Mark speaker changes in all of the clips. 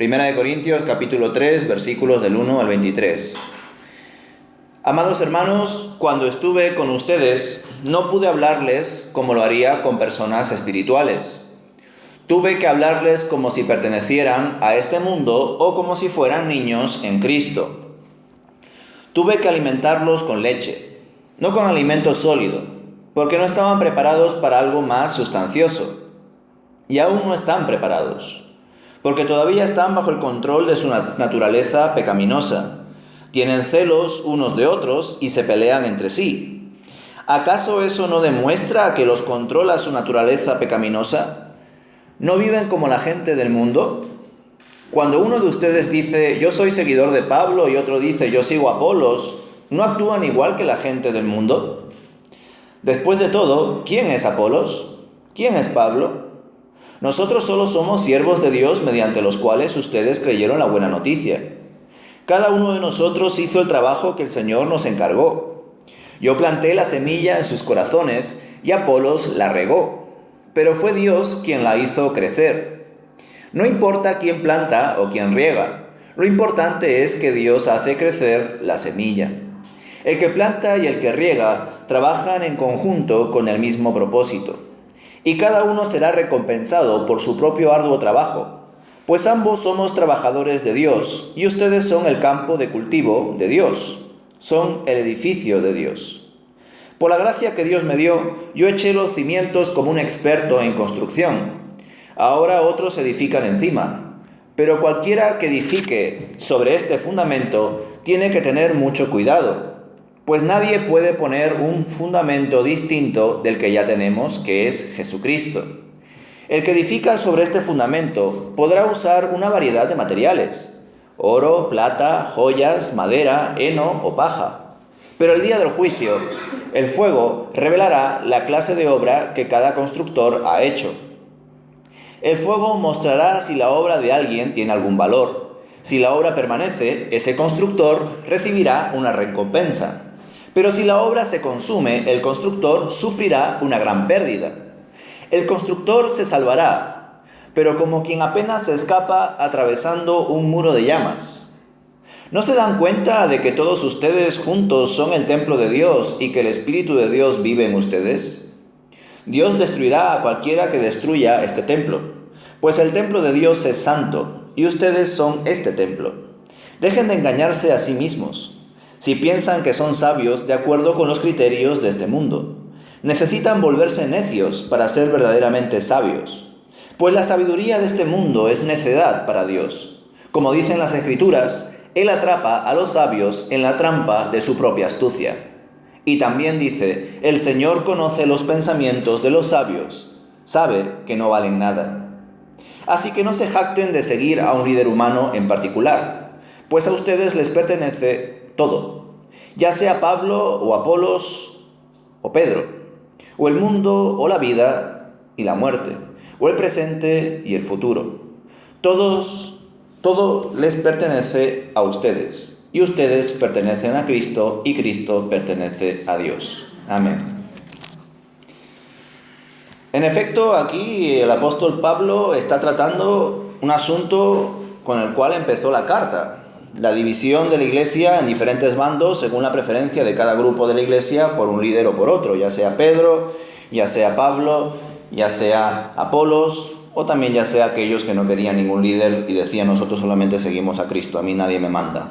Speaker 1: Primera de Corintios, capítulo 3, versículos del 1 al 23. Amados hermanos, cuando estuve con ustedes, no pude hablarles como lo haría con personas espirituales. Tuve que hablarles como si pertenecieran a este mundo o como si fueran niños en Cristo. Tuve que alimentarlos con leche, no con alimento sólido, porque no estaban preparados para algo más sustancioso. Y aún no están preparados, porque todavía están bajo el control de su naturaleza pecaminosa. Tienen celos unos de otros y se pelean entre sí. ¿Acaso eso no demuestra que los controla su naturaleza pecaminosa? ¿No viven como la gente del mundo? Cuando uno de ustedes dice, yo soy seguidor de Pablo, y otro dice, yo sigo a Apolos, ¿no actúan igual que la gente del mundo? Después de todo, ¿quién es Apolos? ¿Quién es Pablo? Nosotros solo somos siervos de Dios mediante los cuales ustedes creyeron la buena noticia. Cada uno de nosotros hizo el trabajo que el Señor nos encargó. Yo planté la semilla en sus corazones y Apolos la regó, pero fue Dios quien la hizo crecer. No importa quién planta o quién riega, lo importante es que Dios hace crecer la semilla. El que planta y el que riega trabajan en conjunto con el mismo propósito, y cada uno será recompensado por su propio arduo trabajo. Pues ambos somos trabajadores de Dios, y ustedes son el campo de cultivo de Dios, son el edificio de Dios. Por la gracia que Dios me dio, yo eché los cimientos como un experto en construcción. Ahora otros edifican encima, pero cualquiera que edifique sobre este fundamento tiene que tener mucho cuidado, pues nadie puede poner un fundamento distinto del que ya tenemos, que es Jesucristo. El que edifica sobre este fundamento podrá usar una variedad de materiales: oro, plata, joyas, madera, heno o paja. Pero el día del juicio, el fuego revelará la clase de obra que cada constructor ha hecho. El fuego mostrará si la obra de alguien tiene algún valor. Si la obra permanece, ese constructor recibirá una recompensa. Pero si la obra se consume, el constructor sufrirá una gran pérdida. El constructor se salvará, pero como quien apenas se escapa atravesando un muro de llamas. ¿No se dan cuenta de que todos ustedes juntos son el templo de Dios y que el Espíritu de Dios vive en ustedes? Dios destruirá a cualquiera que destruya este templo, pues el templo de Dios es santo y ustedes son este templo. Dejen de engañarse a sí mismos. Si piensan que son sabios de acuerdo con los criterios de este mundo, necesitan volverse necios para ser verdaderamente sabios, pues la sabiduría de este mundo es necedad para Dios. Como dicen las Escrituras, Él atrapa a los sabios en la trampa de su propia astucia. Y también dice, el Señor conoce los pensamientos de los sabios, sabe que no valen nada. Así que no se jacten de seguir a un líder humano en particular, pues a ustedes les pertenece todo, ya sea Pablo o Apolos o Pedro, o el mundo o la vida y la muerte, o el presente y el futuro. Todo les pertenece a ustedes, y ustedes pertenecen a Cristo, y Cristo pertenece a Dios. Amén. En efecto, aquí el apóstol Pablo está tratando un asunto con el cual empezó la carta: la división de la iglesia en diferentes bandos según la preferencia de cada grupo de la iglesia por un líder o por otro, ya sea Pedro, ya sea Pablo, ya sea Apolos, o también ya sea aquellos que no querían ningún líder y decían, nosotros solamente seguimos a Cristo, a mí nadie me manda.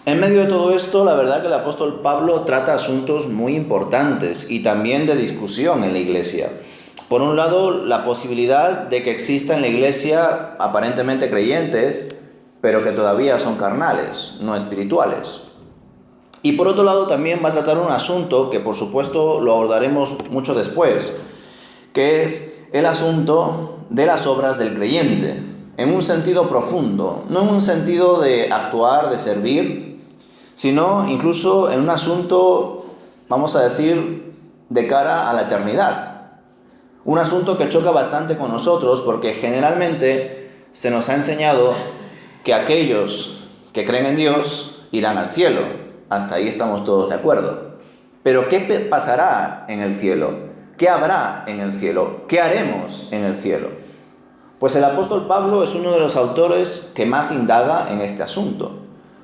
Speaker 1: En medio de todo esto, la verdad que el apóstol Pablo trata asuntos muy importantes y también de discusión en la iglesia. Por un lado, la posibilidad de que exista en la iglesia aparentemente creyentes, pero que todavía son carnales, no espirituales. Y por otro lado también va a tratar un asunto que por supuesto lo abordaremos mucho después, que es el asunto de las obras del creyente, en un sentido profundo, no en un sentido de actuar, de servir, sino incluso en un asunto, vamos a decir, de cara a la eternidad. Un asunto que choca bastante con nosotros porque generalmente se nos ha enseñado que aquellos que creen en Dios irán al cielo. Hasta ahí estamos todos de acuerdo. Pero ¿qué pasará en el cielo? ¿Qué habrá en el cielo? ¿Qué haremos en el cielo? Pues el apóstol Pablo es uno de los autores que más indaga en este asunto.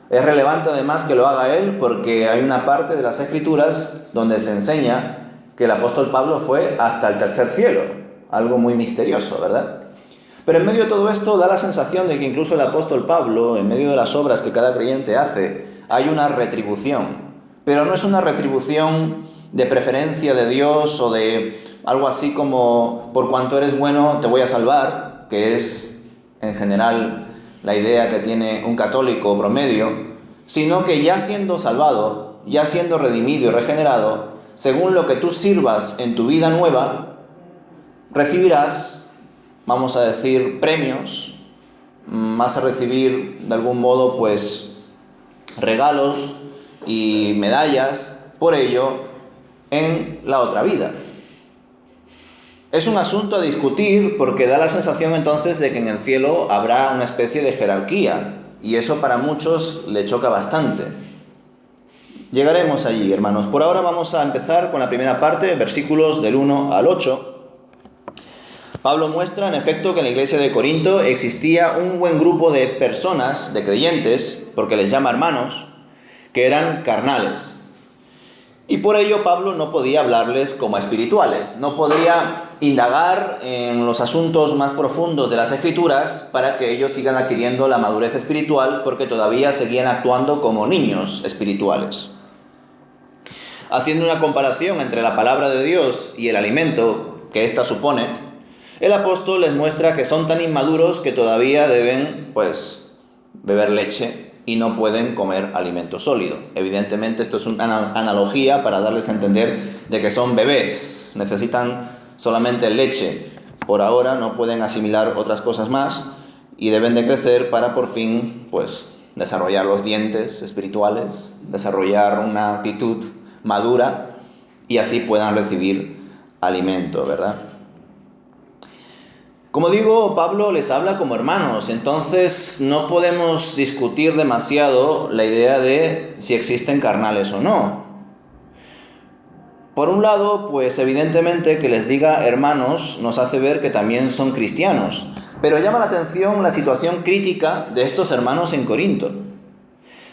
Speaker 1: Es relevante además que lo haga él porque hay una parte de las Escrituras donde se enseña que el apóstol Pablo fue hasta el tercer cielo, algo muy misterioso, ¿verdad? Pero en medio de todo esto da la sensación de que incluso el apóstol Pablo, en medio de las obras que cada creyente hace, hay una retribución. Pero no es una retribución de preferencia de Dios o de algo así como por cuanto eres bueno te voy a salvar, que es en general la idea que tiene un católico promedio, sino que ya siendo salvado, ya siendo redimido y regenerado, según lo que tú sirvas en tu vida nueva, recibirás, vamos a decir, premios, vas a recibir de algún modo pues regalos y medallas por ello en la otra vida. Es un asunto a discutir porque da la sensación entonces de que en el cielo habrá una especie de jerarquía y eso para muchos le choca bastante. Llegaremos allí, hermanos. Por ahora vamos a empezar con la primera parte, versículos del 1 al 8. Pablo muestra, en efecto, que en la iglesia de Corinto existía un buen grupo de personas, de creyentes, porque les llama hermanos, que eran carnales. Y por ello Pablo no podía hablarles como espirituales, no podía indagar en los asuntos más profundos de las Escrituras para que ellos sigan adquiriendo la madurez espiritual, porque todavía seguían actuando como niños espirituales. Haciendo una comparación entre la palabra de Dios y el alimento que ésta supone, el apóstol les muestra que son tan inmaduros que todavía deben, beber leche y no pueden comer alimento sólido. Evidentemente esto es una analogía para darles a entender de que son bebés, necesitan solamente leche. Por ahora no pueden asimilar otras cosas más y deben de crecer para por fin, desarrollar los dientes espirituales, desarrollar una actitud madura y así puedan recibir alimento, ¿verdad? Como digo, Pablo les habla como hermanos, entonces no podemos discutir demasiado la idea de si existen carnales o no. Por un lado, evidentemente que les diga hermanos nos hace ver que también son cristianos, pero llama la atención la situación crítica de estos hermanos en Corinto.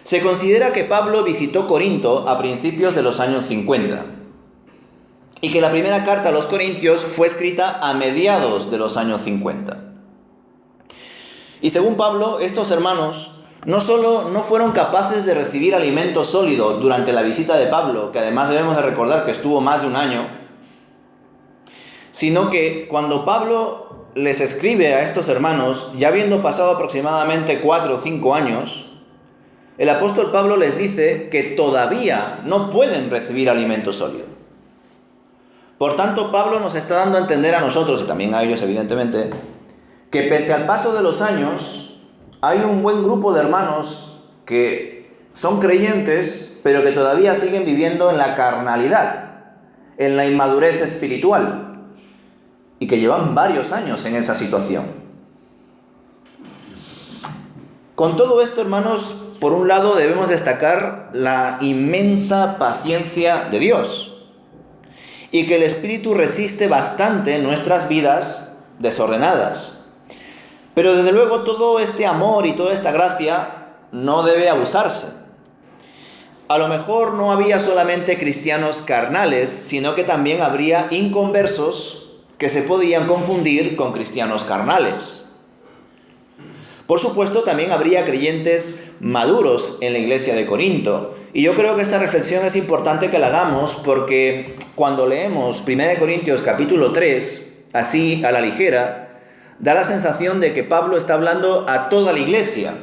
Speaker 1: Se considera que Pablo visitó Corinto a principios de los años 50. Y que la primera carta a los Corintios fue escrita a mediados de los años 50. Y según Pablo, estos hermanos no solo no fueron capaces de recibir alimento sólido durante la visita de Pablo, que además debemos de recordar que estuvo más de un año, sino que cuando Pablo les escribe a estos hermanos, ya habiendo pasado aproximadamente 4 o 5 años, el apóstol Pablo les dice que todavía no pueden recibir alimento sólido. Por tanto, Pablo nos está dando a entender a nosotros, y también a ellos evidentemente, que pese al paso de los años, hay un buen grupo de hermanos que son creyentes, pero que todavía siguen viviendo en la carnalidad, en la inmadurez espiritual, y que llevan varios años en esa situación. Con todo esto, hermanos, por un lado debemos destacar la inmensa paciencia de Dios, y que el Espíritu resiste bastante nuestras vidas desordenadas. Pero desde luego todo este amor y toda esta gracia no debe abusarse. A lo mejor no había solamente cristianos carnales, sino que también habría inconversos que se podían confundir con cristianos carnales. Por supuesto, también habría creyentes maduros en la iglesia de Corinto. Y yo creo que esta reflexión es importante que la hagamos porque cuando leemos 1 Corintios capítulo 3, así a la ligera, da la sensación de que Pablo está hablando a toda la iglesia.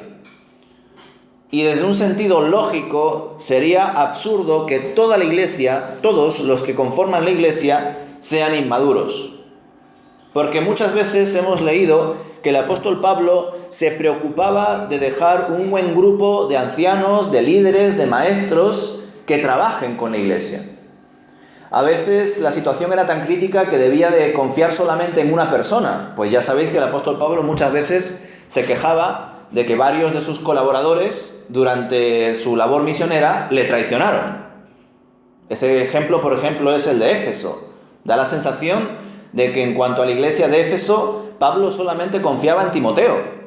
Speaker 1: Y desde un sentido lógico sería absurdo que toda la iglesia, todos los que conforman la iglesia, sean inmaduros. Porque muchas veces hemos leído que el apóstol Pablo se preocupaba de dejar un buen grupo de ancianos, de líderes, de maestros que trabajen con la iglesia. A veces la situación era tan crítica que debía de confiar solamente en una persona. Pues ya sabéis que el apóstol Pablo muchas veces se quejaba de que varios de sus colaboradores durante su labor misionera le traicionaron. Ese ejemplo, por ejemplo, es el de Éfeso. Da la sensación de que en cuanto a la iglesia de Éfeso, Pablo solamente confiaba en Timoteo.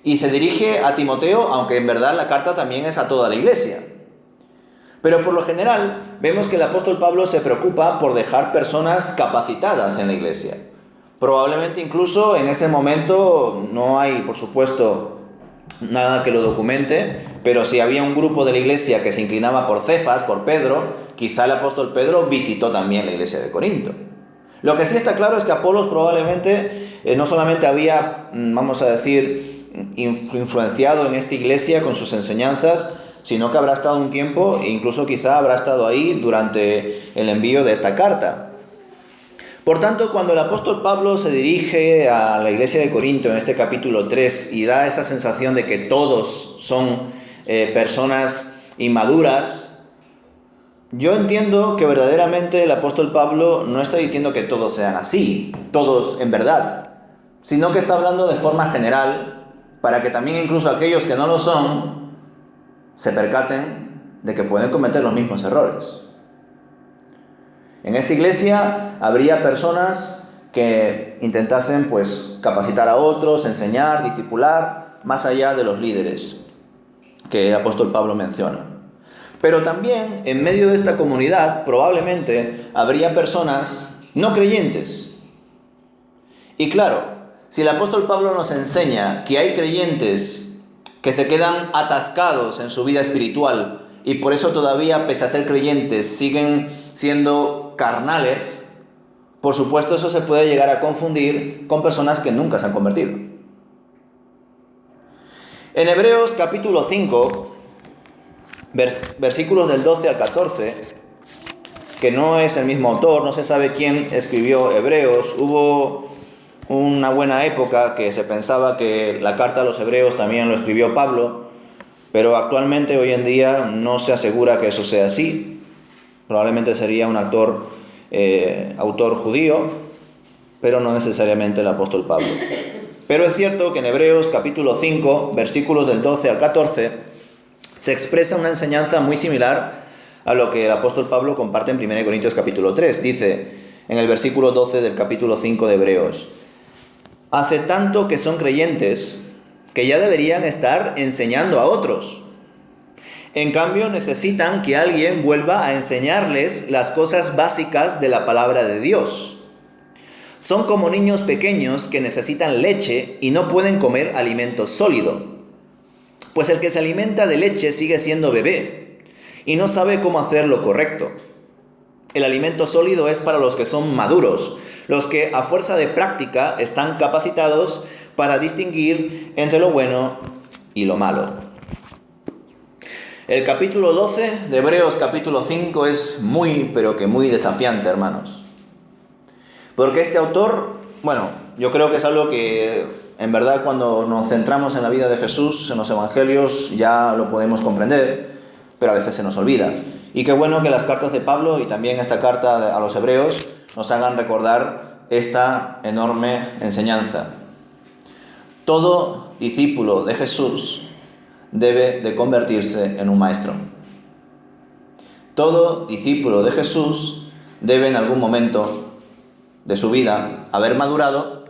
Speaker 1: Y se dirige a Timoteo, aunque en verdad la carta también es a toda la iglesia. Pero por lo general vemos que el apóstol Pablo se preocupa por dejar personas capacitadas en la iglesia. Probablemente incluso en ese momento no hay, por supuesto, nada que lo documente, pero si había un grupo de la iglesia que se inclinaba por Cefas, por Pedro, quizá el apóstol Pedro visitó también la iglesia de Corinto. Lo que sí está claro es que Apolos probablemente no solamente había, vamos a decir, influenciado en esta iglesia con sus enseñanzas, sino que habrá estado un tiempo e incluso quizá habrá estado ahí durante el envío de esta carta. Por tanto, cuando el apóstol Pablo se dirige a la iglesia de Corinto en este capítulo 3 y da esa sensación de que todos son personas inmaduras, yo entiendo que verdaderamente el apóstol Pablo no está diciendo que todos sean así, todos en verdad, sino que está hablando de forma general para que también incluso aquellos que no lo son se percaten de que pueden cometer los mismos errores. En esta iglesia habría personas que intentasen capacitar a otros, enseñar, discipular, más allá de los líderes que el apóstol Pablo menciona. Pero también en medio de esta comunidad probablemente habría personas no creyentes. Y claro, si el apóstol Pablo nos enseña que hay creyentes que se quedan atascados en su vida espiritual y por eso todavía, pese a ser creyentes, siguen siendo carnales, por supuesto eso se puede llegar a confundir con personas que nunca se han convertido. En Hebreos capítulo 5, versículos del 12 al 14, que no es el mismo autor, no se sabe quién escribió Hebreos. Hubo una buena época que se pensaba que la carta a los hebreos también lo escribió Pablo, pero actualmente, hoy en día, no se asegura que eso sea así. Probablemente sería un autor judío, pero no necesariamente el apóstol Pablo. Pero es cierto que en Hebreos capítulo 5, versículos del 12 al 14, se expresa una enseñanza muy similar a lo que el apóstol Pablo comparte en 1 Corintios capítulo 3. Dice en el versículo 12 del capítulo 5 de Hebreos: hace tanto que son creyentes que ya deberían estar enseñando a otros. En cambio, necesitan que alguien vuelva a enseñarles las cosas básicas de la palabra de Dios. Son como niños pequeños que necesitan leche y no pueden comer alimento sólido. Pues el que se alimenta de leche sigue siendo bebé y no sabe cómo hacer lo correcto. El alimento sólido es para los que son maduros, los que a fuerza de práctica están capacitados para distinguir entre lo bueno y lo malo. El capítulo 12 de Hebreos capítulo 5 es muy, pero que muy desafiante, hermanos. Porque este autor, yo creo que es algo que en verdad cuando nos centramos en la vida de Jesús, en los evangelios, ya lo podemos comprender, pero a veces se nos olvida. Y qué bueno que las cartas de Pablo y también esta carta a los hebreos nos hagan recordar esta enorme enseñanza. Todo discípulo de Jesús debe de convertirse en un maestro. Todo discípulo de Jesús debe en algún momento de su vida haber madurado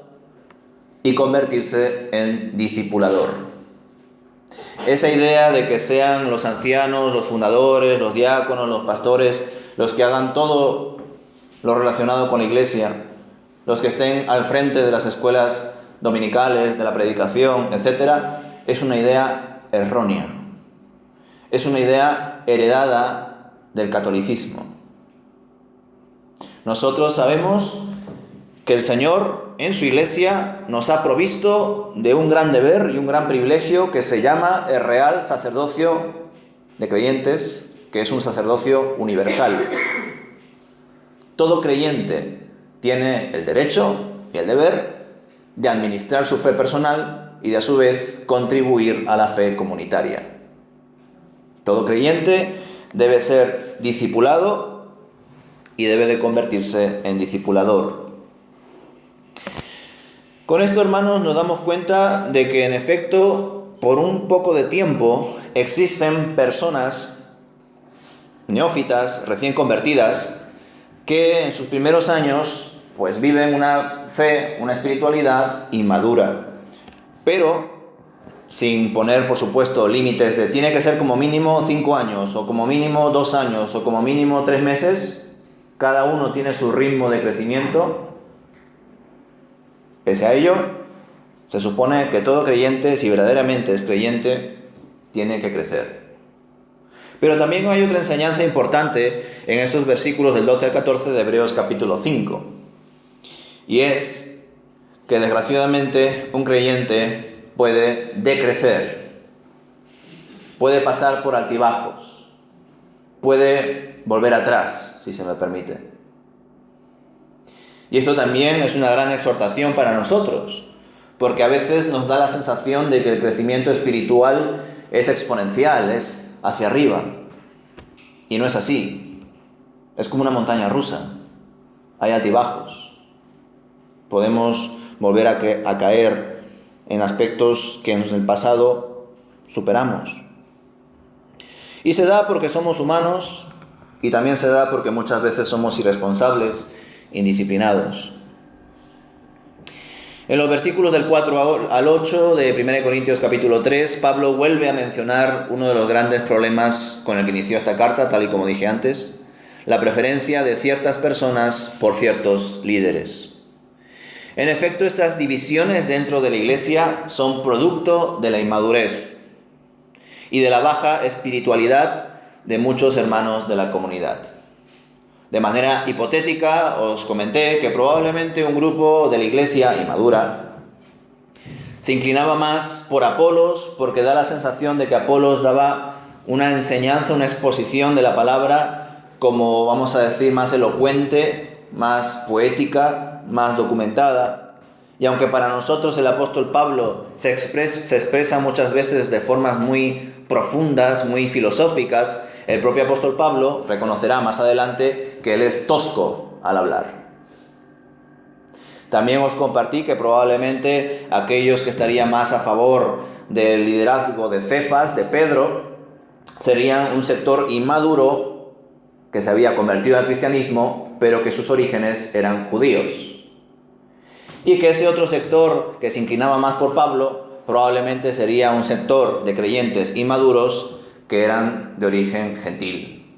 Speaker 1: y convertirse en discipulador. Esa idea de que sean los ancianos, los fundadores, los diáconos, los pastores, los que hagan todo lo relacionado con la iglesia, los que estén al frente de las escuelas dominicales, de la predicación, etc., es una idea errónea. Es una idea heredada del catolicismo. Nosotros sabemos que el Señor en su iglesia nos ha provisto de un gran deber y un gran privilegio que se llama el real sacerdocio de creyentes, que es un sacerdocio universal. Todo creyente tiene el derecho y el deber de administrar su fe personal y de a su vez contribuir a la fe comunitaria. Todo creyente debe ser discipulado y debe de convertirse en discipulador. Con esto, hermanos, nos damos cuenta de que en efecto, por un poco de tiempo, existen personas neófitas, recién convertidas, que en sus primeros años pues viven una fe, una espiritualidad inmadura, pero sin poner, por supuesto, límites de tiene que ser como mínimo 5 años, o como mínimo 2 años, o como mínimo 3 meses. Cada uno tiene su ritmo de crecimiento. Pese a ello, se supone que todo creyente, si verdaderamente es creyente, tiene que crecer. Pero también hay otra enseñanza importante en estos versículos del 12 al 14 de Hebreos capítulo 5. Y es que desgraciadamente un creyente puede decrecer, puede pasar por altibajos, puede volver atrás, si se me permite. Y esto también es una gran exhortación para nosotros, porque a veces nos da la sensación de que el crecimiento espiritual es exponencial, es hacia arriba. Y no es así. Es como una montaña rusa. Hay altibajos. Podemos volver a caer en aspectos que en el pasado superamos. Y se da porque somos humanos, y también se da porque muchas veces somos irresponsables, indisciplinados. En los versículos del 4 al 8 de 1 Corintios capítulo 3, Pablo vuelve a mencionar uno de los grandes problemas con el que inició esta carta, tal y como dije antes, la preferencia de ciertas personas por ciertos líderes. En efecto, estas divisiones dentro de la iglesia son producto de la inmadurez y de la baja espiritualidad de muchos hermanos de la comunidad. De manera hipotética, os comenté que probablemente un grupo de la iglesia inmadura se inclinaba más por Apolos, porque da la sensación de que Apolos daba una enseñanza, una exposición de la palabra, como vamos a decir, más elocuente, más poética, más documentada. Y aunque para nosotros el apóstol Pablo se expresa muchas veces de formas muy profundas, muy filosóficas, el propio apóstol Pablo reconocerá más adelante que él es tosco al hablar. También os compartí que probablemente aquellos que estarían más a favor del liderazgo de Cefas, de Pedro, serían un sector inmaduro que se había convertido al cristianismo, pero que sus orígenes eran judíos. Y que ese otro sector que se inclinaba más por Pablo probablemente sería un sector de creyentes inmaduros que eran de origen gentil.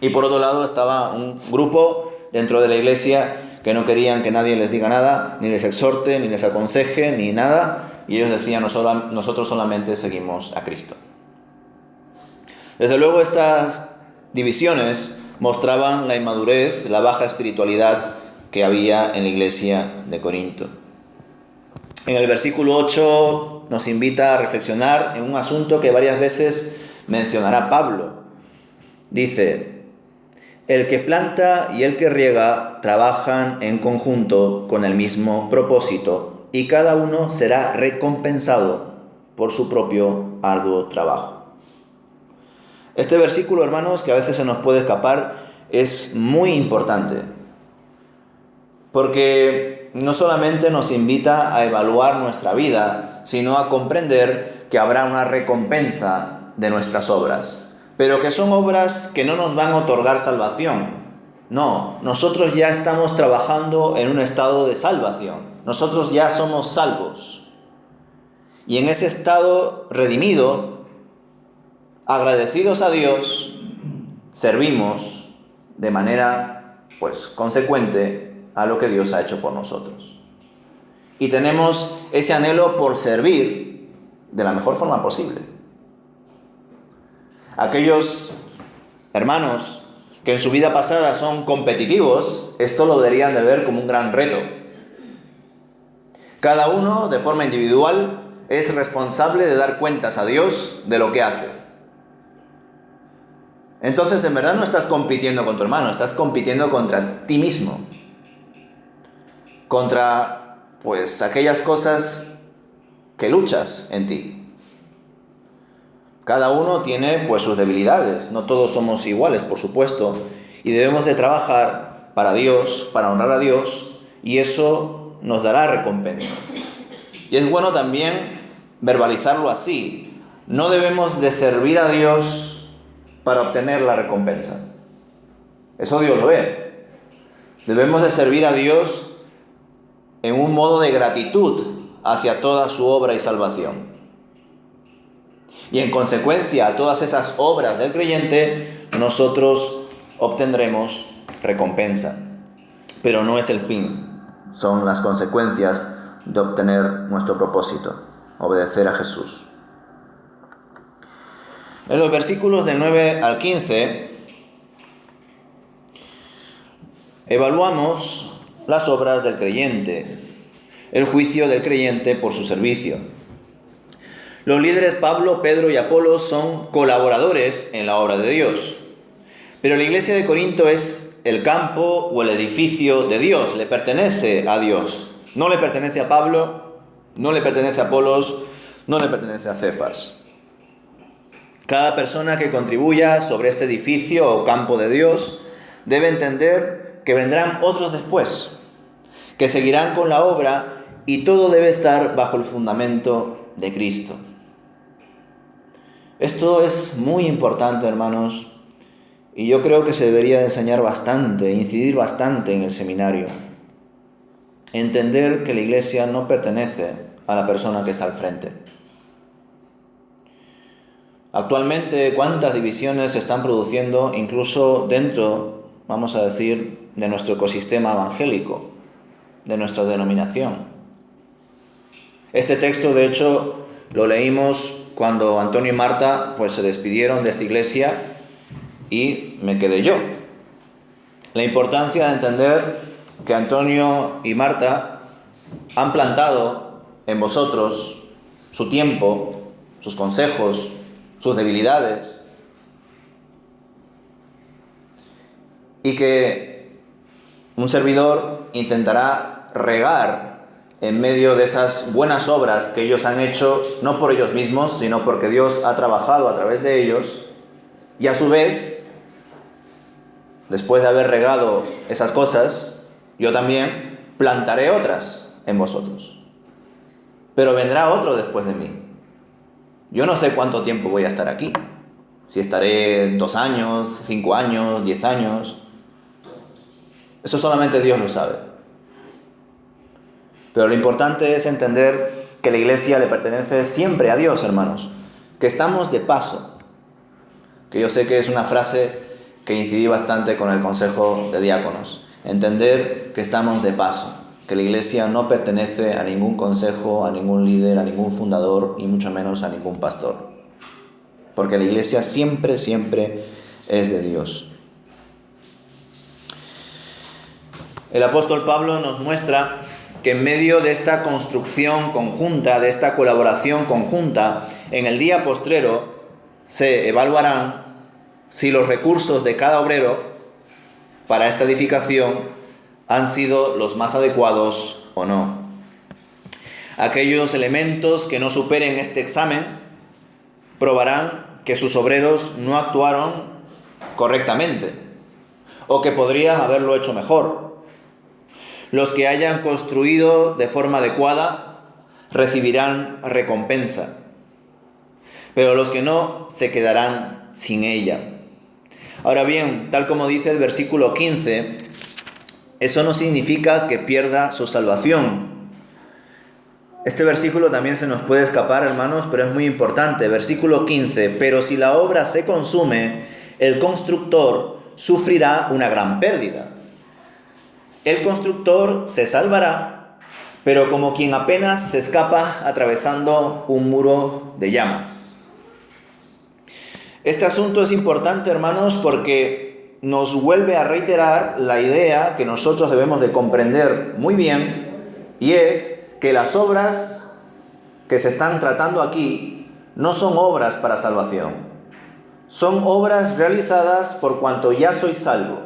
Speaker 1: Y por otro lado estaba un grupo dentro de la iglesia que no querían que nadie les diga nada, ni les exhorte, ni les aconseje, ni nada, y ellos decían, nosotros solamente seguimos a Cristo. Desde luego estas divisiones mostraban la inmadurez, la baja espiritualidad que había en la iglesia de Corinto. En el versículo 8 nos invita a reflexionar en un asunto que varias veces mencionará Pablo. Dice, el que planta y el que riega trabajan en conjunto con el mismo propósito, y cada uno será recompensado por su propio arduo trabajo. Este versículo, hermanos, que a veces se nos puede escapar, es muy importante, porque no solamente nos invita a evaluar nuestra vida, sino a comprender que habrá una recompensa de nuestras obras, pero que son obras que no nos van a otorgar salvación. No, nosotros ya estamos trabajando en un estado de salvación. Nosotros ya somos salvos. Y en ese estado redimido, agradecidos a Dios, servimos de manera, consecuente a lo que Dios ha hecho por nosotros. Y tenemos ese anhelo por servir de la mejor forma posible. Aquellos hermanos que en su vida pasada son competitivos, esto lo deberían de ver como un gran reto. Cada uno, de forma individual, es responsable de dar cuentas a Dios de lo que hace. Entonces, en verdad no estás compitiendo con tu hermano, estás compitiendo contra ti mismo. Contra, aquellas cosas que luchas en ti. Cada uno tiene, sus debilidades. No todos somos iguales, por supuesto. Y debemos de trabajar para Dios, para honrar a Dios, y eso nos dará recompensa. Y es bueno también verbalizarlo así. No debemos de servir a Dios para obtener la recompensa. Eso Dios lo ve. Debemos de servir a Dios en un modo de gratitud hacia toda su obra y salvación. Y en consecuencia a todas esas obras del creyente, nosotros obtendremos recompensa. Pero no es el fin, son las consecuencias de obtener nuestro propósito, obedecer a Jesús. En los versículos del 9 al 15, evaluamos las obras del creyente, el juicio del creyente por su servicio. Los líderes Pablo, Pedro y Apolos son colaboradores en la obra de Dios. Pero la iglesia de Corinto es el campo o el edificio de Dios, le pertenece a Dios. No le pertenece a Pablo, no le pertenece a Apolos, no le pertenece a Cefas. Cada persona que contribuya sobre este edificio o campo de Dios debe entender que vendrán otros después, que seguirán con la obra y todo debe estar bajo el fundamento de Cristo. Esto es muy importante, hermanos, y yo creo que se debería de enseñar bastante, incidir bastante en el seminario. Entender que la iglesia no pertenece a la persona que está al frente. Actualmente, ¿cuántas divisiones se están produciendo incluso dentro, vamos a decir, de nuestro ecosistema evangélico, de nuestra denominación? Este texto, de hecho, lo leímos cuando Antonio y Marta se despidieron de esta iglesia y me quedé yo. La importancia de entender que Antonio y Marta han plantado en vosotros su tiempo, sus consejos, sus debilidades, y que un servidor intentará regar en medio de esas buenas obras que ellos han hecho, no por ellos mismos, sino porque Dios ha trabajado a través de ellos, y a su vez, después de haber regado esas cosas, yo también plantaré otras en vosotros. Pero vendrá otro después de mí. Yo no sé cuánto tiempo voy a estar aquí. Si estaré 2 años, 5 años, 10 años. Eso solamente Dios lo sabe. Pero lo importante es entender que la iglesia le pertenece siempre a Dios, hermanos. Que estamos de paso. Que yo sé que es una frase que incidí bastante con el consejo de diáconos. Entender que estamos de paso. Que la iglesia no pertenece a ningún consejo, a ningún líder, a ningún fundador y mucho menos a ningún pastor. Porque la iglesia siempre, siempre es de Dios. El apóstol Pablo nos muestra que en medio de esta construcción conjunta, de esta colaboración conjunta, en el día postrero se evaluarán si los recursos de cada obrero para esta edificación han sido los más adecuados o no. Aquellos elementos que no superen este examen probarán que sus obreros no actuaron correctamente o que podrían haberlo hecho mejor. Los que hayan construido de forma adecuada recibirán recompensa, pero los que no se quedarán sin ella. Ahora bien, tal como dice el versículo 15, eso no significa que pierda su salvación. Este versículo también se nos puede escapar, hermanos, pero es muy importante. Versículo 15, pero si la obra se consume, el constructor sufrirá una gran pérdida. El constructor se salvará, pero como quien apenas se escapa atravesando un muro de llamas. Este asunto es importante, hermanos, porque nos vuelve a reiterar la idea que nosotros debemos de comprender muy bien, y es que las obras que se están tratando aquí no son obras para salvación. Son obras realizadas por cuanto ya soy salvo.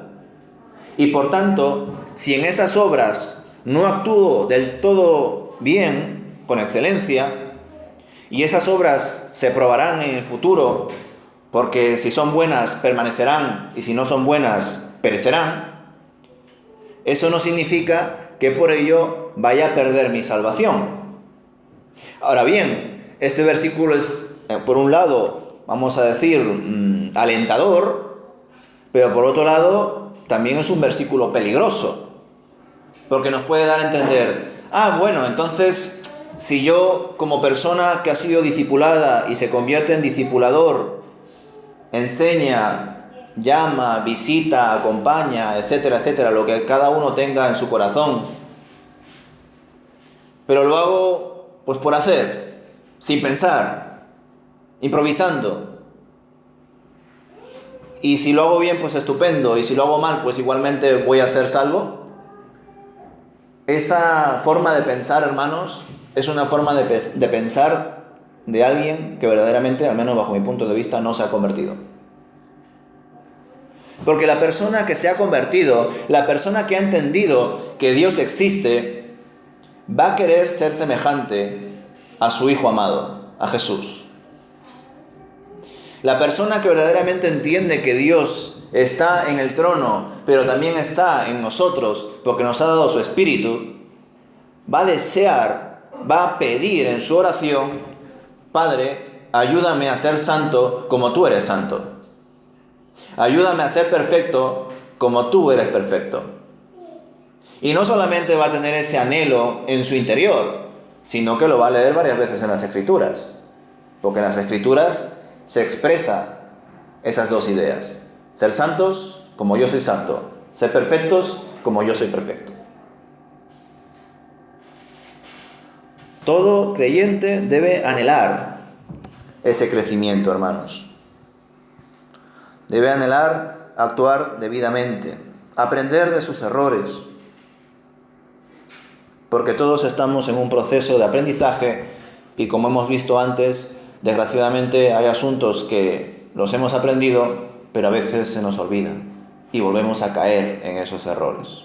Speaker 1: Y por tanto, si en esas obras no actúo del todo bien, con excelencia, y esas obras se probarán en el futuro, porque si son buenas permanecerán y si no son buenas perecerán, eso no significa que por ello vaya a perder mi salvación. Ahora bien, este versículo es, por un lado, vamos a decir, alentador, pero por otro lado, también es un versículo peligroso. Porque nos puede dar a entender, bueno, entonces, si yo como persona que ha sido discipulada y se convierte en discipulador, enseña, llama, visita, acompaña, etcétera, etcétera, lo que cada uno tenga en su corazón, pero lo hago pues por hacer, sin pensar, improvisando. Y si lo hago bien, pues estupendo, y si lo hago mal, pues igualmente voy a ser salvo. Esa forma de pensar, hermanos, es una forma de pensar de alguien que verdaderamente, al menos bajo mi punto de vista, no se ha convertido. Porque la persona que se ha convertido, la persona que ha entendido que Dios existe, va a querer ser semejante a su Hijo amado, a Jesús. La persona que verdaderamente entiende que Dios está en el trono, pero también está en nosotros, porque nos ha dado su Espíritu, va a desear, va a pedir en su oración: Padre, ayúdame a ser santo como tú eres santo. Ayúdame a ser perfecto como tú eres perfecto. Y no solamente va a tener ese anhelo en su interior, sino que lo va a leer varias veces en las Escrituras. Porque en las Escrituras se expresa esas dos ideas: ser santos como yo soy santo, ser perfectos como yo soy perfecto. Todo creyente debe anhelar ese crecimiento, hermanos. Debe anhelar actuar debidamente, aprender de sus errores, porque todos estamos en un proceso de aprendizaje y, como hemos visto antes, desgraciadamente hay asuntos que los hemos aprendido, pero a veces se nos olvidan y volvemos a caer en esos errores.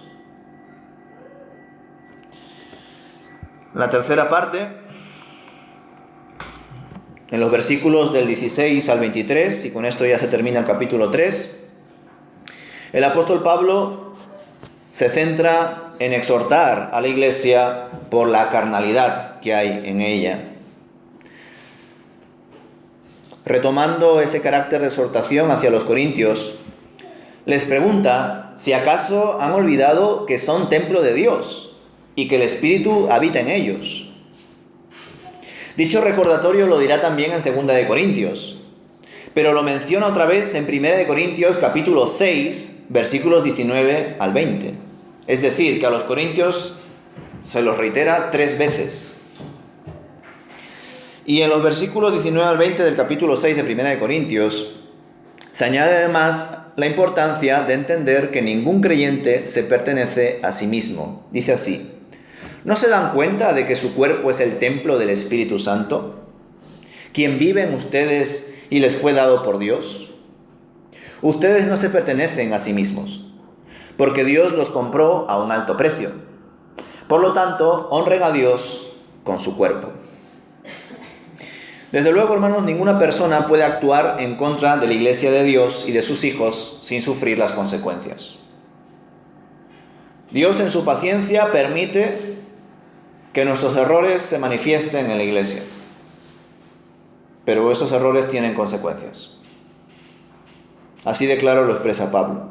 Speaker 1: La tercera parte, en los versículos del 16 al 23, y con esto ya se termina el capítulo 3, el apóstol Pablo se centra en exhortar a la iglesia por la carnalidad que hay en ella. Retomando ese carácter de exhortación hacia los corintios, les pregunta si acaso han olvidado que son templo de Dios y que el Espíritu habita en ellos. Dicho recordatorio lo dirá también en 2 de Corintios, pero lo menciona otra vez en 1 de Corintios capítulo 6, versículos 19 al 20. Es decir, que a los corintios se los reitera 3 veces. Y en los versículos 19 al 20 del capítulo 6 de 1 de Corintios se añade además la importancia de entender que ningún creyente se pertenece a sí mismo. Dice así: ¿no se dan cuenta de que su cuerpo es el templo del Espíritu Santo, quien vive en ustedes y les fue dado por Dios? Ustedes no se pertenecen a sí mismos, porque Dios los compró a un alto precio. Por lo tanto, honren a Dios con su cuerpo. Desde luego, hermanos, ninguna persona puede actuar en contra de la Iglesia de Dios y de sus hijos sin sufrir las consecuencias. Dios, en su paciencia, permite que nuestros errores se manifiesten en la Iglesia, pero esos errores tienen consecuencias. Así de claro lo expresa Pablo.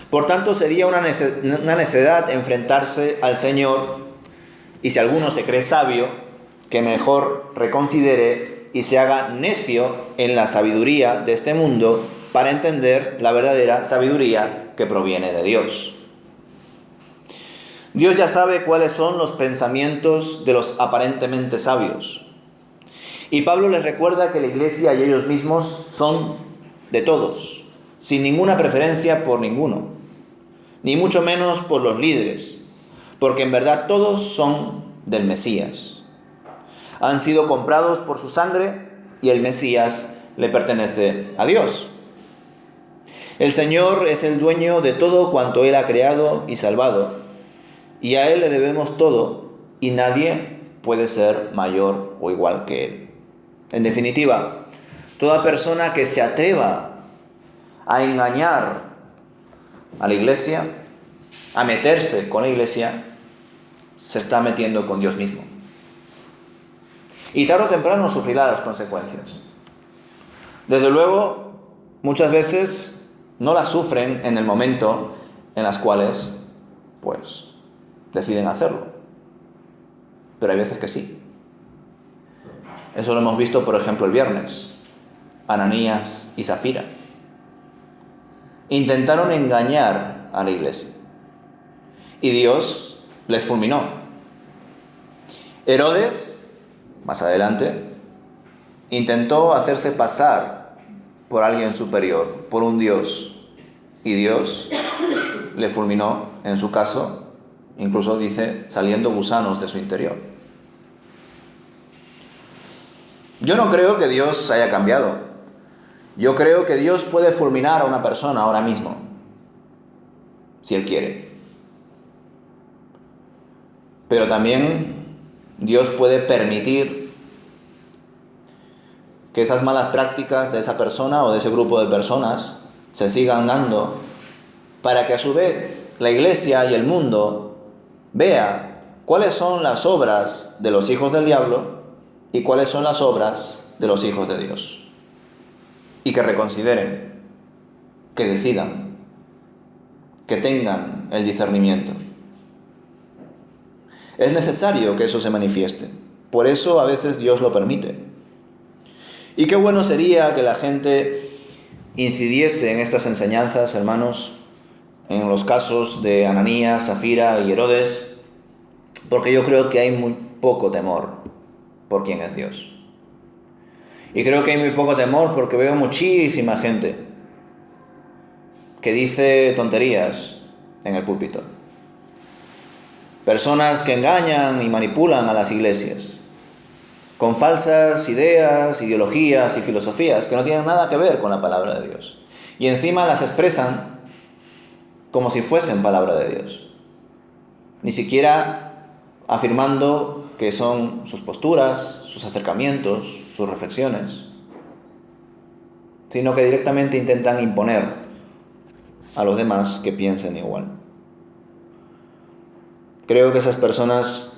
Speaker 1: Por tanto, sería una necedad enfrentarse al Señor, y si alguno se cree sabio, que mejor reconsidere y se haga necio en la sabiduría de este mundo para entender la verdadera sabiduría que proviene de Dios. Dios ya sabe cuáles son los pensamientos de los aparentemente sabios. Y Pablo les recuerda que la iglesia y ellos mismos son de todos, sin ninguna preferencia por ninguno, ni mucho menos por los líderes, porque en verdad todos son del Mesías. Han sido comprados por su sangre y el Mesías le pertenece a Dios. El Señor es el dueño de todo cuanto Él ha creado y salvado, y a Él le debemos todo, y nadie puede ser mayor o igual que Él. En definitiva, toda persona que se atreva a engañar a la iglesia, a meterse con la iglesia, se está metiendo con Dios mismo. Y tarde o temprano sufrirá las consecuencias. Desde luego, muchas veces no las sufren en el momento en las cuales, deciden hacerlo. Pero hay veces que sí. Eso lo hemos visto, por ejemplo, el viernes. Ananías y Zafira intentaron engañar a la iglesia y Dios les fulminó. Herodes, más adelante, intentó hacerse pasar por alguien superior, por un dios, y Dios le fulminó, en su caso, incluso dice, saliendo gusanos de su interior. Yo no creo que Dios haya cambiado. Yo creo que Dios puede fulminar a una persona ahora mismo, si Él quiere. Pero también Dios puede permitir que esas malas prácticas de esa persona o de ese grupo de personas se sigan dando, para que a su vez la iglesia y el mundo vea cuáles son las obras de los hijos del diablo y cuáles son las obras de los hijos de Dios. Y que reconsideren, que decidan, que tengan el discernimiento. Es necesario que eso se manifieste. Por eso a veces Dios lo permite. Y qué bueno sería que la gente incidiese en estas enseñanzas, hermanos, en los casos de Ananías, Zafira y Herodes, porque yo creo que hay muy poco temor por quién es Dios. Y creo que hay muy poco temor porque veo muchísima gente que dice tonterías en el púlpito. Personas que engañan y manipulan a las iglesias con falsas ideas, ideologías y filosofías que no tienen nada que ver con la palabra de Dios. Y encima las expresan como si fuesen palabra de Dios. Ni siquiera afirmando que son sus posturas, sus acercamientos, sus reflexiones, sino que directamente intentan imponer a los demás que piensen igual. Creo que esas personas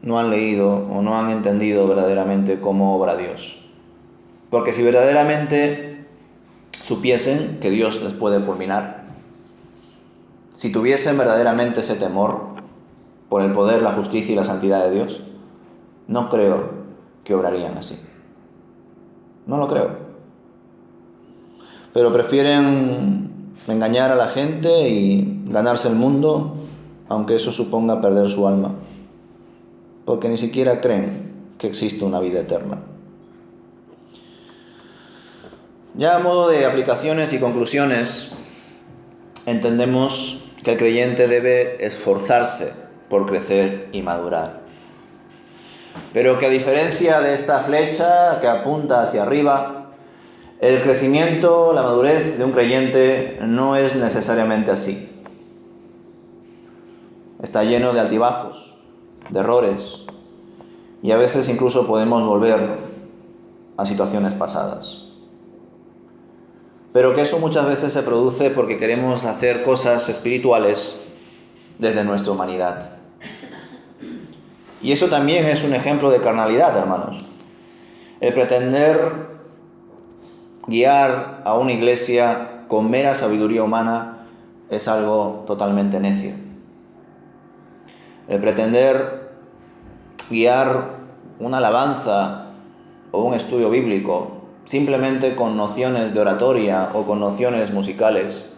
Speaker 1: no han leído o no han entendido verdaderamente cómo obra Dios. Porque si verdaderamente supiesen que Dios les puede fulminar, si tuviesen verdaderamente ese temor por el poder, la justicia y la santidad de Dios, no creo que obrarían así. No lo creo. Pero prefieren engañar a la gente y ganarse el mundo, aunque eso suponga perder su alma, porque ni siquiera creen que existe una vida eterna. Ya a modo de aplicaciones y conclusiones, entendemos que el creyente debe esforzarse por crecer y madurar. Pero que a diferencia de esta flecha que apunta hacia arriba, el crecimiento, la madurez de un creyente no es necesariamente así. Está lleno de altibajos, de errores, y a veces incluso podemos volver a situaciones pasadas. Pero que eso muchas veces se produce porque queremos hacer cosas espirituales desde nuestra humanidad. Y eso también es un ejemplo de carnalidad, hermanos. El pretender guiar a una iglesia con mera sabiduría humana es algo totalmente necio. El pretender guiar una alabanza o un estudio bíblico simplemente con nociones de oratoria o con nociones musicales,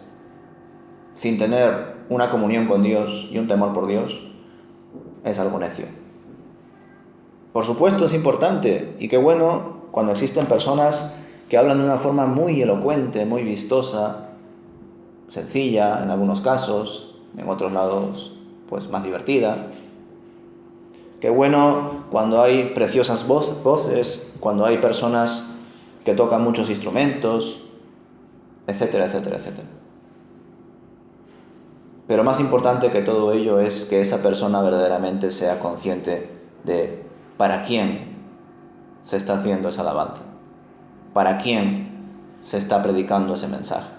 Speaker 1: sin tener una comunión con Dios y un temor por Dios, es algo necio. Por supuesto es importante, y qué bueno cuando existen personas que hablan de una forma muy elocuente, muy vistosa, sencilla en algunos casos, en otros lados pues más divertida. Qué bueno cuando hay preciosas voces, cuando hay personas que tocan muchos instrumentos, etcétera, etcétera, etcétera. Pero más importante que todo ello es que esa persona verdaderamente sea consciente de para quién se está haciendo esa alabanza, para quién se está predicando ese mensaje.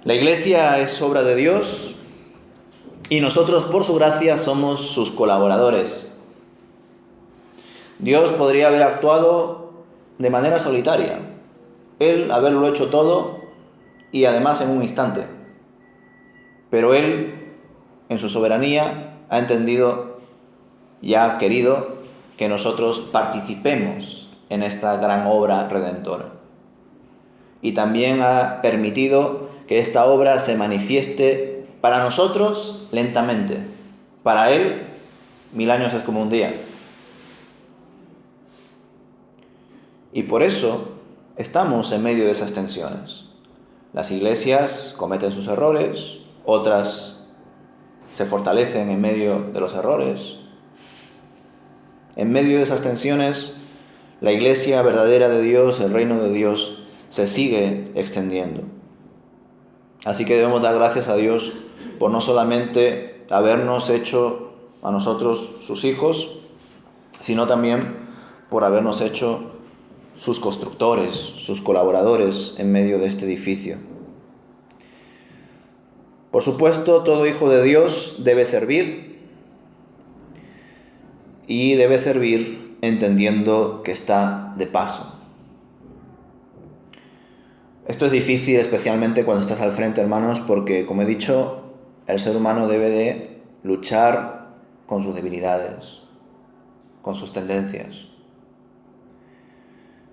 Speaker 1: La iglesia es obra de Dios y nosotros por su gracia somos sus colaboradores. Dios podría haber actuado de manera solitaria, Él haberlo hecho todo y además en un instante. Pero Él, en su soberanía, ha entendido y ha querido que nosotros participemos en esta gran obra redentora. Y también ha permitido que esta obra se manifieste para nosotros lentamente. Para Él, 1000 años es como un día. Y por eso estamos en medio de esas tensiones. Las iglesias cometen sus errores, otras se fortalecen en medio de los errores. En medio de esas tensiones, la iglesia verdadera de Dios, el reino de Dios, se sigue extendiendo. Así que debemos dar gracias a Dios por no solamente habernos hecho a nosotros sus hijos, sino también por habernos hecho sus constructores, sus colaboradores en medio de este edificio. Por supuesto, todo hijo de Dios debe servir, y debe servir entendiendo que está de paso. Esto es difícil, especialmente cuando estás al frente, hermanos, porque, como he dicho, el ser humano debe de luchar con sus debilidades, con sus tendencias.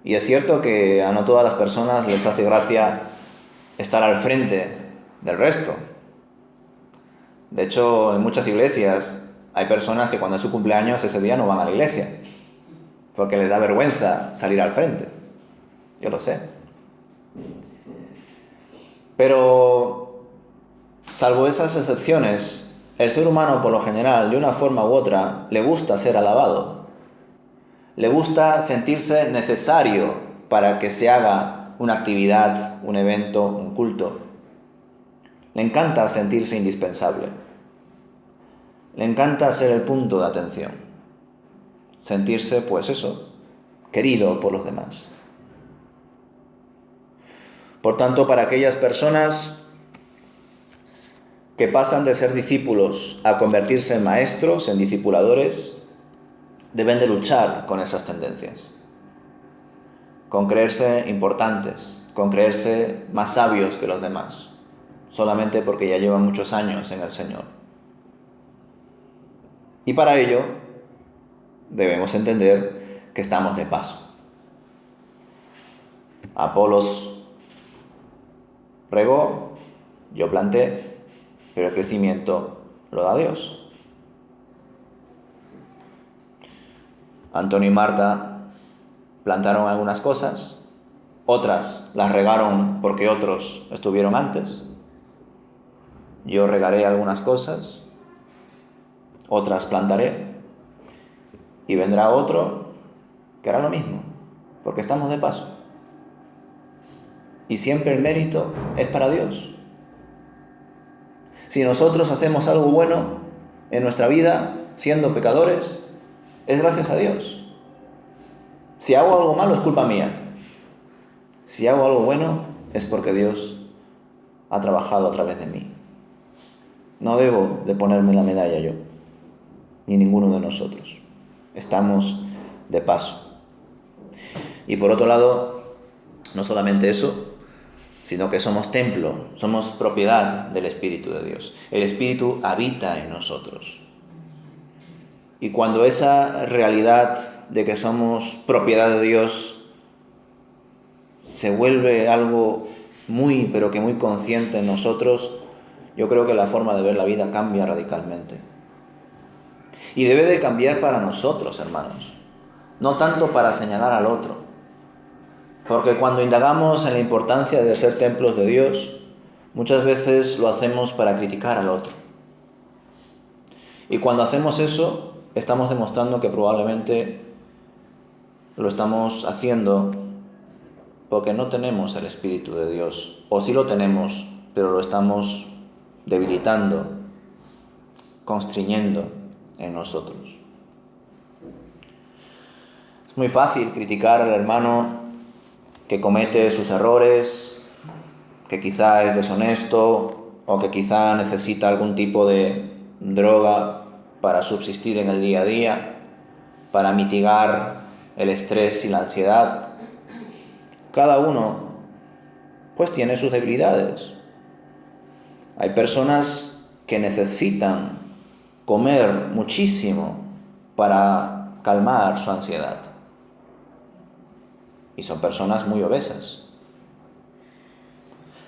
Speaker 1: Y es cierto que a no todas las personas les hace gracia estar al frente del resto. De hecho, en muchas iglesias hay personas que cuando es su cumpleaños ese día no van a la iglesia, porque les da vergüenza salir al frente. Yo lo sé. Pero, salvo esas excepciones, el ser humano por lo general, de una forma u otra, le gusta ser alabado. Le gusta sentirse necesario para que se haga una actividad, un evento, un culto. Le encanta sentirse indispensable. Le encanta ser el punto de atención. Sentirse, pues eso, querido por los demás. Por tanto, para aquellas personas que pasan de ser discípulos a convertirse en maestros, en discipuladores, deben de luchar con esas tendencias, con creerse importantes, con creerse más sabios que los demás, solamente porque ya llevan muchos años en el Señor. Y para ello debemos entender que estamos de paso. Apolos regó, yo planté, pero el crecimiento lo da Dios. Antonio y Marta plantaron algunas cosas, otras las regaron porque otros estuvieron antes. Yo regaré algunas cosas, otras plantaré, y vendrá otro que hará lo mismo, porque estamos de paso. Y siempre el mérito es para Dios. Si nosotros hacemos algo bueno en nuestra vida, siendo pecadores, es gracias a Dios. Si hago algo malo es culpa mía. Si hago algo bueno es porque Dios ha trabajado a través de mí. No debo de ponerme la medalla yo, ni ninguno de nosotros. Estamos de paso. Y por otro lado, no solamente eso, sino que somos templo, somos propiedad del Espíritu de Dios. El Espíritu habita en nosotros. Y cuando esa realidad de que somos propiedad de Dios se vuelve algo muy, pero que muy consciente en nosotros, yo creo que la forma de ver la vida cambia radicalmente. Y debe de cambiar para nosotros, hermanos, no tanto para señalar al otro. Porque cuando indagamos en la importancia de ser templos de Dios, muchas veces lo hacemos para criticar al otro. Y cuando hacemos eso, estamos demostrando que probablemente lo estamos haciendo porque no tenemos el Espíritu de Dios. O sí lo tenemos, pero lo estamos debilitando, constriñendo en nosotros. Es muy fácil criticar al hermano que comete sus errores, que quizá es deshonesto o que quizá necesita algún tipo de droga para subsistir en el día a día, para mitigar el estrés y la ansiedad. Cada uno pues tiene sus debilidades. Hay personas que necesitan comer muchísimo para calmar su ansiedad. Y son personas muy obesas.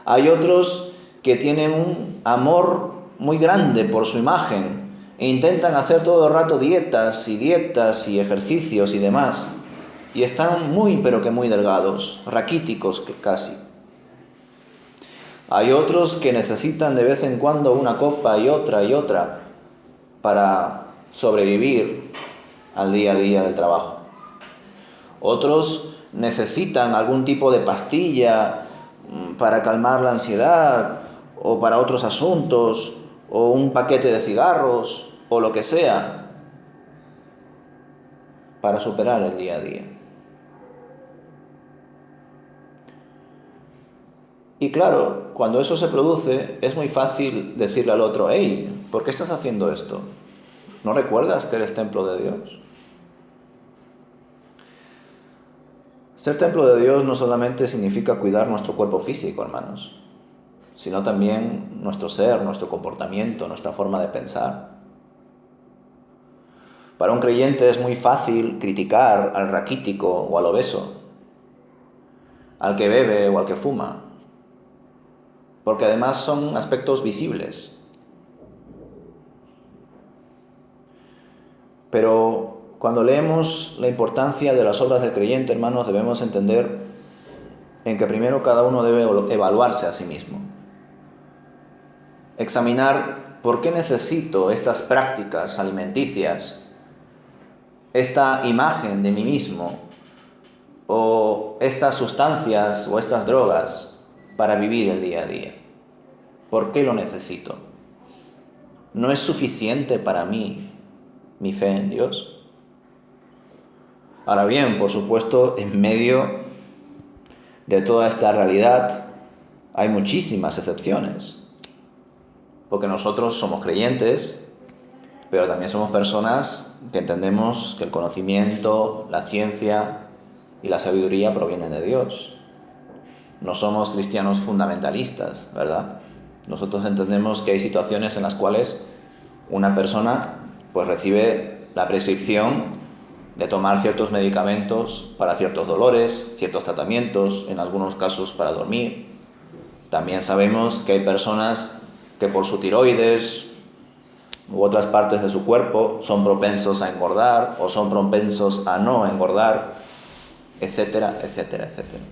Speaker 1: Hay otros que tienen un amor muy grande por su imagen e intentan hacer todo el rato dietas y ejercicios y demás. Y están muy, pero que muy delgados, raquíticos casi. Hay otros que necesitan de vez en cuando una copa y otra para sobrevivir al día a día del trabajo. Otros necesitan algún tipo de pastilla para calmar la ansiedad o para otros asuntos, o un paquete de cigarros o lo que sea para superar el día a día. Y claro, cuando eso se produce, es muy fácil decirle al otro: hey, ¿por qué estás haciendo esto? ¿No recuerdas que eres templo de Dios? Ser templo de Dios no solamente significa cuidar nuestro cuerpo físico, hermanos, sino también nuestro ser, nuestro comportamiento, nuestra forma de pensar. Para un creyente es muy fácil criticar al raquítico o al obeso, al que bebe o al que fuma, porque además son aspectos visibles. Pero cuando leemos la importancia de las obras del creyente, hermanos, debemos entender en que primero cada uno debe evaluarse a sí mismo. Examinar por qué necesito estas prácticas alimenticias, esta imagen de mí mismo, o estas sustancias o estas drogas para vivir el día a día. ¿Por qué lo necesito? ¿No es suficiente para mí mi fe en Dios? Ahora bien, por supuesto, en medio de toda esta realidad hay muchísimas excepciones, porque nosotros somos creyentes, pero también somos personas que entendemos que el conocimiento, la ciencia y la sabiduría provienen de Dios. No somos cristianos fundamentalistas, ¿verdad? Nosotros entendemos que hay situaciones en las cuales una persona pues recibe la prescripción de tomar ciertos medicamentos para ciertos dolores, ciertos tratamientos, en algunos casos para dormir. También sabemos que hay personas que por su tiroides u otras partes de su cuerpo son propensos a engordar o son propensos a no engordar, etcétera, etcétera, etcétera.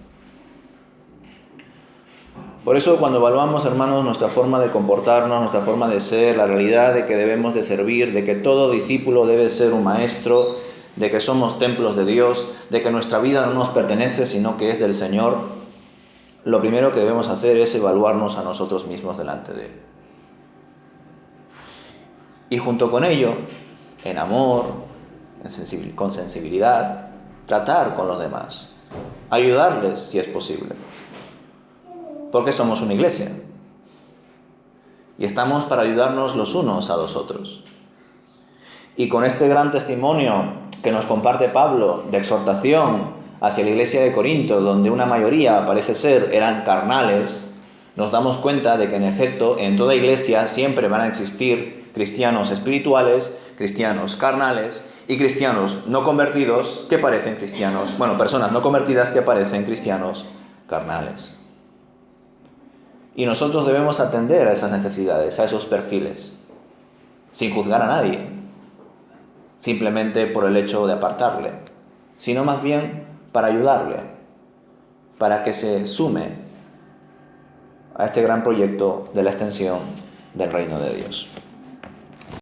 Speaker 1: Por eso, cuando evaluamos, hermanos, nuestra forma de comportarnos, nuestra forma de ser, la realidad de que debemos de servir, de que todo discípulo debe ser un maestro, de que somos templos de Dios, de que nuestra vida no nos pertenece, sino que es del Señor, lo primero que debemos hacer es evaluarnos a nosotros mismos delante de Él. Y junto con ello, en amor, con sensibilidad, tratar con los demás, ayudarles si es posible. Porque somos una iglesia y estamos para ayudarnos los unos a los otros. Y con este gran testimonio que nos comparte Pablo de exhortación hacia la iglesia de Corinto, donde una mayoría, parece ser, eran carnales, nos damos cuenta de que en efecto en toda iglesia siempre van a existir cristianos espirituales, cristianos carnales y cristianos no convertidos que parecen cristianos, personas no convertidas que parecen cristianos carnales. Y nosotros debemos atender a esas necesidades, a esos perfiles, sin juzgar a nadie, simplemente por el hecho de apartarle, sino más bien para ayudarle, para que se sume a este gran proyecto de la extensión del reino de Dios.